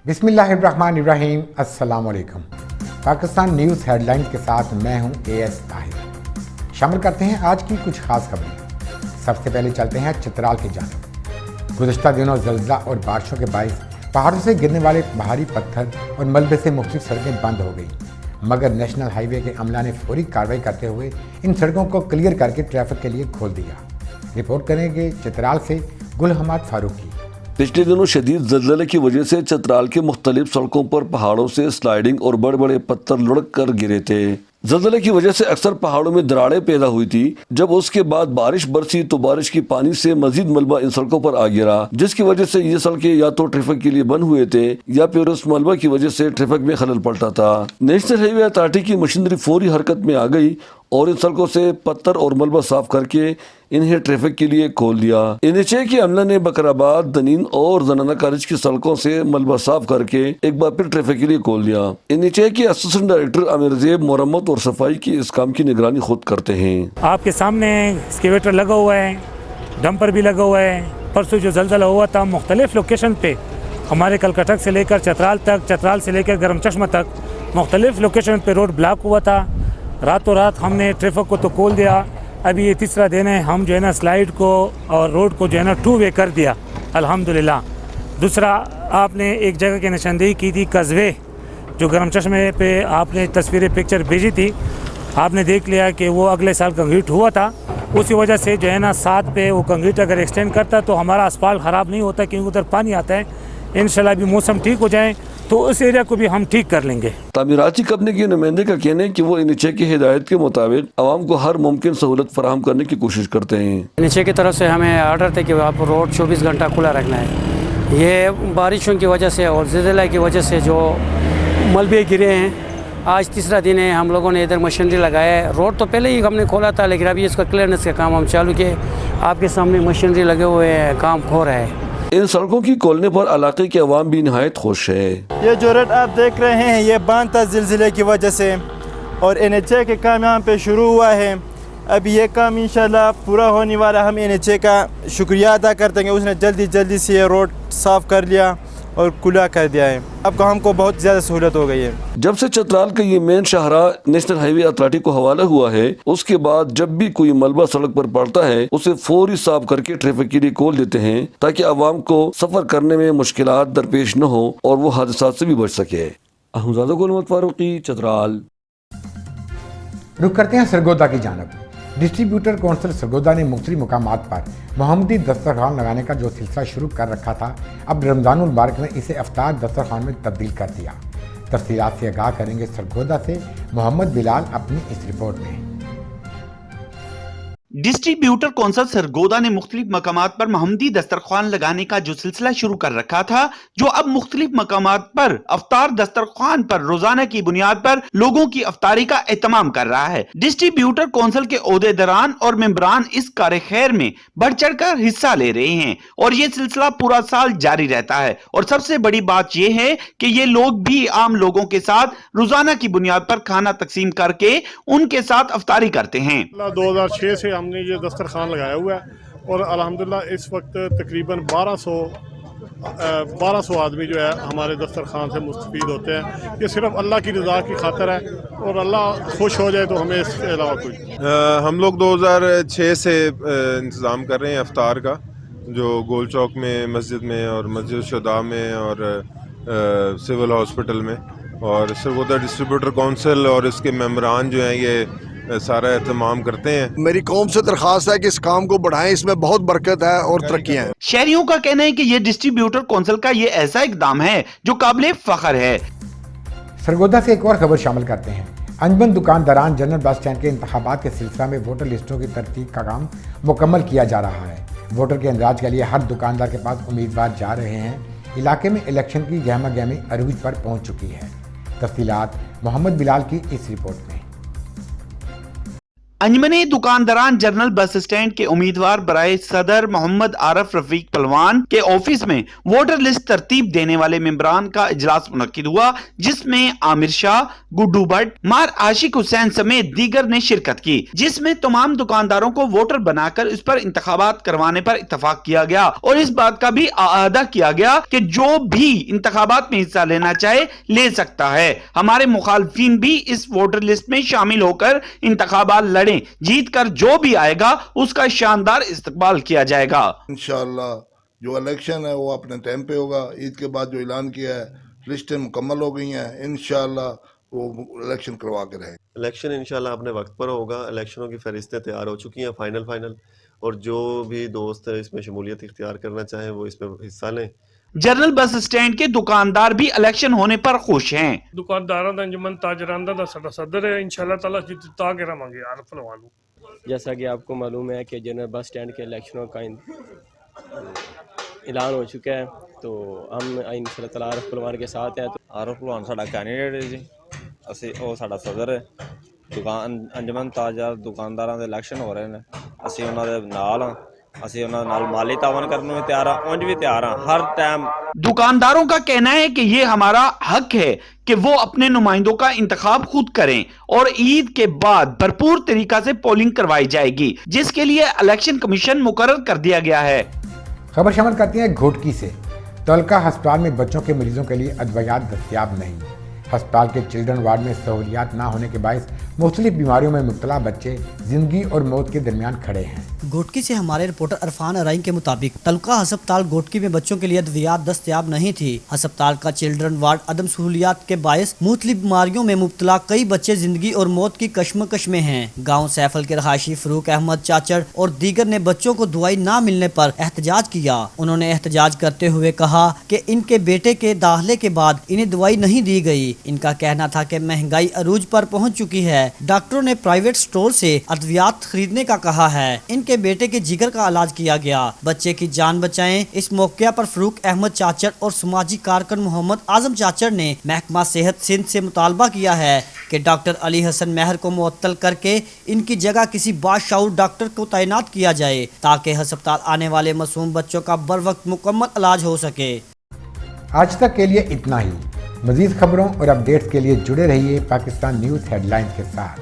बिस्मिल्लाहिर्रहमानिर्रहीम। अस्सलाम वालेकुम। पाकिस्तान न्यूज़ हेडलाइंस के साथ मैं हूं एएस ताहिर। शामिल करते हैं आज की कुछ खास खबरें। सबसे पहले चलते हैं चित्राल की जानिब। गुज़श्ता दिनों ज़लज़ला और बारिशों के बाइस पहाड़ों से गिरने वाले भारी पत्थर और मलबे से मुख्तलिफ सड़कें बंद हो गई, मगर नेशनल हाईवे के अमला ने फौरी कार्रवाई करते हुए इन सड़कों को क्लियर करके ट्रैफिक के लिए खोल दिया। रिपोर्ट करेंगे चित्राल से गुल हमाद फारूकी। पिछले दिनों शदीद ज़लज़ले की वजह से चित्राल के मुख्तलिफ सड़कों पर पहाड़ों से स्लाइडिंग और बड़े बड़े पत्थर लुढ़क कर गिरे थे। ज़लज़ले की वजह से अक्सर पहाड़ों में दरारें पैदा हुई थी। जब उसके बाद बारिश बरसी तो बारिश की पानी से मजीद मलबा इन सड़कों पर आ गिरा, जिसकी वजह से ये सड़कें या तो ट्रैफिक के लिए बंद हुए थे या फिर उस मलबा की वजह से ट्रैफिक में खलल पड़ता था। नेशनल हाईवे अथॉरिटी की मशीनरी फौरी हरकत में आ गई और इन सड़कों से पत्थर और मलबा साफ करके इन्हें ट्रैफिक के लिए खोल दिया। NHA के अमला ने बकराबाद, दनीन और जनाना कॉलेज की सड़कों से मलबा साफ करके एक बार फिर ट्रैफिक के लिए खोल दिया। NHA के असिस्टेंट डायरेक्टर आमिर ज़ेब मरम्मत और सफाई की इस काम की निगरानी खुद करते हैं। आपके सामने एक्सकेवेटर लगा हुआ है, डंपर भी लगा हुआ है। परसों जो ज़लज़ला हुआ था मुख्तलिफ लोकेशन पे हमारे कलकटक से लेकर चतराल तक, चतराल से लेकर गरम चश्मा तक मुख्तलिफ लोकेशन पे रोड ब्लॉक हुआ था। रातों रात हमने ट्रैफिक को तो खोल दिया। अभी ये तीसरा दिन है, हम जो है ना स्लाइड को और रोड को जो है ना 2 वे कर दिया अल्हम्दुलिल्लाह। दूसरा, आपने एक जगह की निशानदेही की थी कस्बे, जो गरम चश्मे पे आपने तस्वीरें पिक्चर भेजी थी, आपने देख लिया कि वो अगले साल कंक्रीट हुआ था। उसी वजह से जो है ना 7 पे वो कंक्रीट अगर एक्सटेंड करता तो हमारा अस्पताल ख़राब नहीं होता, क्योंकि उधर पानी आता है। इंशाल्लाह भी मौसम ठीक हो जाए तो उस एरिया को भी हम ठीक कर लेंगे। तामीराती कंपनी के नुमाइंदे का कहना है कि वो NHA की हिदायत के मुताबिक आवाम को हर मुमकिन सहूलत फराहम करने की कोशिश करते हैं। NHA की तरफ से हमें ऑर्डर थे कि आप रोड 24 घंटा खुला रखना है। ये बारिशों की वजह से और ज़लज़ला की वजह से जो मलबे गिरे हैं, आज तीसरा दिन है, हम लोगों ने इधर मशीनरी लगाया है। रोड तो पहले ही हमने खोला था, लेकिन अभी इसका क्लियरनेस का काम हम चालू किए। आपके सामने मशीनरी लगे हुए हैं, काम हो रहा है। इन सड़कों की खोलने पर इलाके के अवाम भी निहायत खुश है। ये जो रोड आप देख रहे हैं ये बांध था ज़िलज़ले की वजह से, और NHA के काम यहाँ पे शुरू हुआ है। अब ये काम इंशाल्लाह पूरा होने वाला। हम NHA का शुक्रिया अदा करते हैं, उसने जल्दी से ये रोड साफ़ कर लिया और खुला कर दिया है। अब हमको बहुत ज़्यादा सहूलत हो गई है। जब से चतराल का ये मेन शाहराह नेशनल हाईवे अथॉरिटी को हवाला हुआ है, उसके बाद जब भी कोई मलबा सड़क पर पड़ता है उसे फौरी साफ करके ट्रैफिक के लिए खोल देते हैं, ताकि आवाम को सफर करने में मुश्किलात दरपेश न हो और वो हादसा से भी बच सके। अहमद गुल फारूकी, चतराल। रुक करते हैं सरगोदा की जानब। डिस्ट्रीब्यूटर कौंसिल सरगोदा ने मुख्तलिफ मुकामात पर मोहम्मदी दस्तरखान लगाने का जो सिलसिला शुरू कर रखा था, अब रमज़ानुल मुबारक में इसे अफ्तार दस्तरखान में तब्दील कर दिया। तफसीलात से आगाह करेंगे सरगोदा से मोहम्मद बिलाल अपनी इस रिपोर्ट में। डिस्ट्रीब्यूटर कौंसिल सरगोदा ने मुख्तलिफ मकामात पर मोहम्मदी दस्तरखान लगाने का जो सिलसिला शुरू कर रखा था, जो अब मुख्तलिफ मकामात पर अफ्तार दस्तरखान पर रोजाना की बुनियाद पर लोगों की अफ्तारी का एहतमाम कर रहा है। डिस्ट्रीब्यूटर कौंसिल के ओहदेदारान और मेंबरान इस कार्य खैर में बढ़ चढ़ कर हिस्सा ले रहे हैं और ये सिलसिला पूरा साल जारी रहता है। और सबसे बड़ी बात यह है कि ये लोग भी आम लोगों के साथ रोजाना की बुनियाद पर खाना तकसीम करके उनके साथ अफ्तारी करते हैं। 2006 से हमने ये दस्तरखान लगाया हुआ है और अल्हम्दुलिल्लाह इस वक्त तकरीबन 1200 आदमी जो है हमारे दस्तरखान से मुस्तफीद होते हैं। ये सिर्फ अल्लाह की रज़ा की खातिर है और अल्लाह खुश हो जाए तो हमें इसके अलावा कुछ। हम लोग 2006 से इंतज़ाम कर रहे हैं अफ्तार का, जो गोल चौक में, मस्जिद में और मस्जिद शुदा में और सिविल हॉस्पिटल में, और सरगोदा डिस्ट्रीब्यूटर कौंसिल और इसके मेंबरान जो हैं ये सारा एहतमाम करते हैं। मेरी कौम से दरखास्त है कि इस काम को बढ़ाएं, इसमें बहुत बरकत है और तरक्कियां हैं। शहरियों का कहना है कि ये डिस्ट्रीब्यूटर कौंसिल का ये ऐसा इकदाम है जो काबिल फख्र है। सरगोदा से एक और खबर शामिल करते हैं। अंजमन दुकानदारान जनरल बस स्टैंड के इंतखाबात के सिलसिला में वोटर लिस्टों की तरतीब का काम मुकम्मल किया जा रहा है। वोटर के इंदराज के लिए हर दुकानदार के पास उम्मीदवार जा रहे हैं। इलाके में इलेक्शन की गहमा गहमी अरूज पर पहुंच चुकी है। तफसीलात मोहम्मद बिलाल की इस रिपोर्ट में। अंजमने दुकानदारान जनरल बस स्टैंड के उम्मीदवार बराए सदर मोहम्मद आरफ रफीक पलवान के ऑफिस में वोटर लिस्ट तरतीब देने वाले मेंबरान का इजलास मुनक्किद हुआ, जिसमें आमिर शाह, गुड्डू भट्ट, मार आशिक हुसैन समेत दीगर ने शिरकत की, जिसमें तमाम दुकानदारों को वोटर बनाकर इस पर इंतखाबात करवाने पर इत्तफाक किया गया और इस बात का भी आदा किया गया कि जो भी इंतखाबात में हिस्सा लेना चाहे ले सकता है। हमारे मुखालफिन भी इस वोटर लिस्ट में शामिल होकर इंतखाबात लड़े, जीत कर जो भी आएगा उसका शानदार इस्तकबाल किया जाएगा। इंशाअल्लाह जो इलेक्शन है वो अपने टाइम पे होगा। ईद के बाद जो ऐलान किया है, लिस्टें मुकम्मल हो गई हैं, इंशाअल्लाह वो इलेक्शन करवा के रहें। इलेक्शन इंशाल्लाह अपने वक्त पर होगा। इलेक्शनों की फहरिस्तें तैयार हो चुकी हैं, फाइनल, और जो भी दोस्त इसमें शमूलियत इख्तियार करना चाहें वो इसमें हिस्सा लें। जनरल बस स्टैंड के दुकानदार भी इलेक्शन होने पर खुश हैं। दुकानदारों का अंजुमन ताजराना का साडा सदर है, इंशाल्लाह ताला जिता के रवांगे आरफ पलवान। जैसा कि आपको मालूम है कि जनरल बस स्टैंड के इलेक्शनों का ऐलान हो चुका है, तो हम इंशाल्लाह ताला आरफ पलवान के साथ है। तो आरफ पलवान साडा कैंडिडेट है जी, ਅਸੀਂ ਉਹ ਸਾਡਾ ਸਦਰ ਹੈ। ਦੁਕਾਨ ਅੰਜਮਨ ਤਾਜਾ ਦੁਕਾਨਦਾਰਾਂ ਦੇ ਇਲੈਕਸ਼ਨ ਹੋ ਰਹੇ ਨੇ, ਅਸੀਂ ਉਹਨਾਂ ਦੇ ਨਾਲ ਹਾਂ, ਅਸੀਂ ਉਹਨਾਂ ਨਾਲ ਮਾਲੀ ਤਾਵਨ ਕਰਨ ਨੂੰ ਵੀ ਤਿਆਰ ਹਾਂ, ਉਂਝ ਵੀ ਤਿਆਰ ਹਾਂ हर टाइम। दुकानदारों का कहना है कि ये हमारा हक है कि वो अपने नुमाइंदों का इंतखाब खुद करें और ईद के बाद भरपूर तरीका से पोलिंग करवाई जाएगी, जिसके लिए इलेक्शन कमीशन मुकर्रर कर दिया गया है। खबर शामिल करती है घोटकी से। तलका अस्पताल में बच्चों के मरीजों के लिए अद्वियात दस्तियाब नहीं। अस्पताल के चिल्ड्रन वार्ड में सहूलियात ना होने के बायस मुख्तलिफ बीमारियों में मुब्तला बच्चे जिंदगी और मौत के दरमियान खड़े हैं। घोटकी से हमारे रिपोर्टर अरफान अराइन के मुताबिक तलका अस्पताल घोटकी में बच्चों के लिए अद्वियात दस्तयाब नहीं थी। अस्पताल का चिल्ड्रन वार्ड अदम सहूलियात के बायस मुख्तलिफ बीमारियों में मुब्तला कई बच्चे जिंदगी और मौत की कश्मकश में हैं। गाँव सैफल के रहायशी फरूक अहमद चाचड़ और दीगर ने बच्चों को दवाई ना मिलने पर एहतजाज किया। उन्होंने एहतजाज करते हुए कहा कि इनके बेटे के दाखिले के बाद इन्हें दवाई नहीं दी गई। इनका कहना था कि महंगाई अरूज पर पहुंच चुकी है। डॉक्टरों ने प्राइवेट स्टोर से अद्वियात खरीदने का कहा है। इनके बेटे के जिगर का इलाज किया गया। बच्चे की जान बचाएं। इस मौके पर फरूक अहमद चाचड़ और समाजी कारकुन मोहम्मद आजम चाचड़ ने महकमा सेहत सिंध से मुतालबा किया है कि डॉक्टर अली हसन महर को मुअत्तल करके इनकी जगह किसी बाशऊर डॉक्टर को तैनात किया जाए, ताकि अस्पताल आने वाले मासूम बच्चों का बर वक्त मुकम्मल इलाज हो सके। आज तक के लिए इतना ही। मज़ीद खबरों और अपडेट्स के लिए जुड़े रहिए पाकिस्तान न्यूज़ हेडलाइंस के साथ।